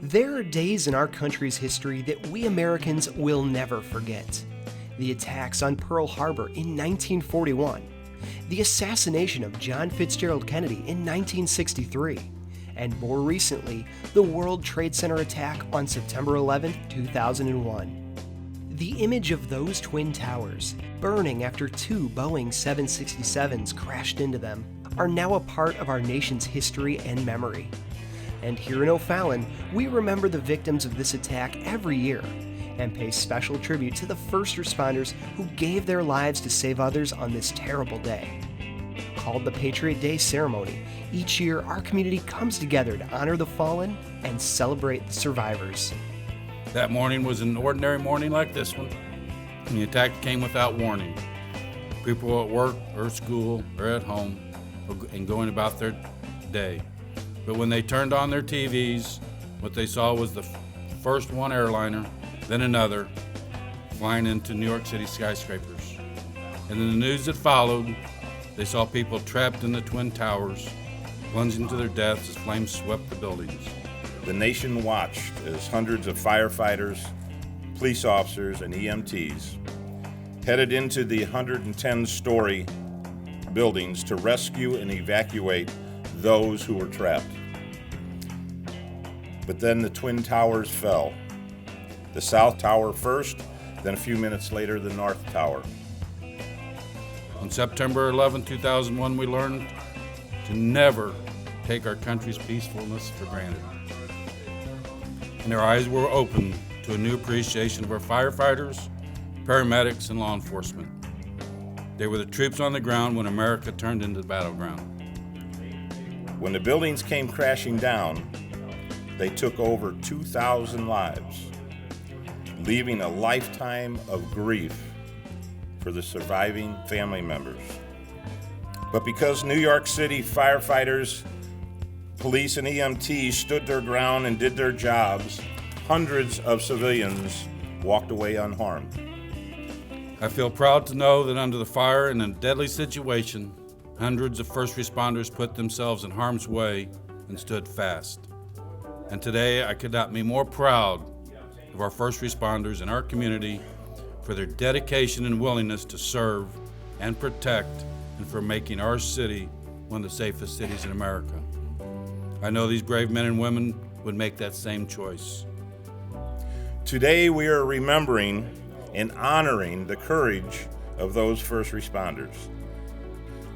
There are days in our country's history that we Americans will never forget. The attacks on Pearl Harbor in 1941, the assassination of John Fitzgerald Kennedy in 1963, and more recently, the World Trade Center attack on September 11, 2001. The image of those twin towers, burning after two Boeing 767s crashed into them, are now a part of our nation's history and memory. And here in O'Fallon, we remember the victims of this attack every year and pay special tribute to the first responders who gave their lives to save others on this terrible day. Called the Patriot Day Ceremony, each year our community comes together to honor the fallen and celebrate the survivors. That morning was an ordinary morning like this one, and the attack came without warning. People were at work or school or at home and going about their day. But when they turned on their TVs, what they saw was the first one airliner, then another, flying into New York City skyscrapers. And in the news that followed, they saw people trapped in the Twin Towers, plunging to their deaths as flames swept the buildings. The nation watched as hundreds of firefighters, police officers, and EMTs headed into the 110-story buildings to rescue and evacuate those who were trapped. But then the Twin Towers fell. The South Tower first, then a few minutes later the North Tower. On September 11, 2001, we learned to never take our country's peacefulness for granted. And our eyes were opened to a new appreciation of our firefighters, paramedics, and law enforcement. They were the troops on the ground when America turned into the battleground. When the buildings came crashing down, they took over 2,000 lives, leaving a lifetime of grief for the surviving family members. But because New York City firefighters, police, and EMTs stood their ground and did their jobs, hundreds of civilians walked away unharmed. I feel proud to know that under the fire in a deadly situation, hundreds of first responders put themselves in harm's way and stood fast. And today I could not be more proud of our first responders in our community for their dedication and willingness to serve and protect, and for making our city one of the safest cities in America. I know these brave men and women would make that same choice. Today we are remembering and honoring the courage of those first responders.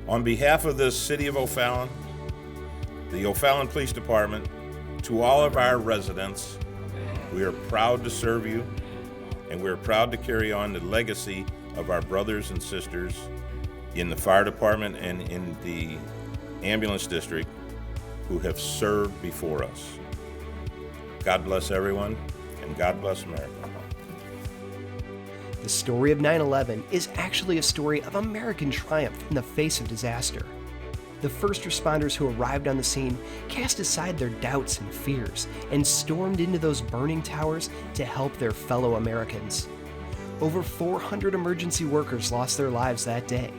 On behalf of the City of O'Fallon, the O'Fallon Police Department, to all of our residents, we are proud to serve you, and we are proud to carry on the legacy of our brothers and sisters in the fire department and in the ambulance district who have served before us. God bless everyone, and God bless America. The story of 9/11 is actually a story of American triumph in the face of disaster. The first responders who arrived on the scene cast aside their doubts and fears and stormed into those burning towers to help their fellow Americans. Over 400 emergency workers lost their lives that day,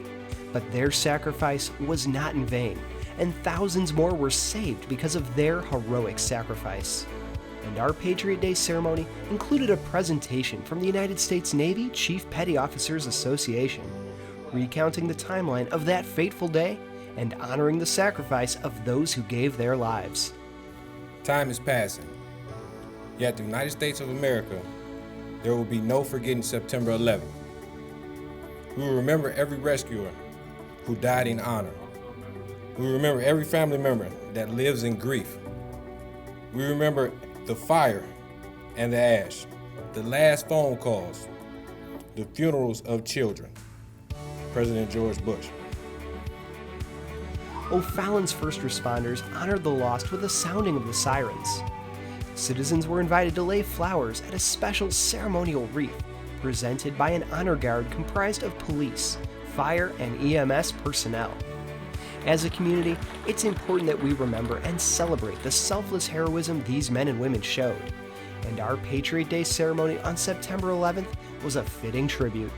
but their sacrifice was not in vain, and thousands more were saved because of their heroic sacrifice. And our Patriot Day ceremony included a presentation from the United States Navy Chief Petty Officers Association, recounting the timeline of that fateful day and honoring the sacrifice of those who gave their lives. Time is passing, yet the United States of America, there will be no forgetting September 11th. We will remember every rescuer who died in honor. We will remember every family member that lives in grief. We remember the fire and the ash, the last phone calls, the funerals of children. President George Bush. O'Fallon's first responders honored the lost with a sounding of the sirens. Citizens were invited to lay flowers at a special ceremonial wreath presented by an honor guard comprised of police, fire, and EMS personnel. As a community, it's important that we remember and celebrate the selfless heroism these men and women showed. And our Patriot Day ceremony on September 11th was a fitting tribute.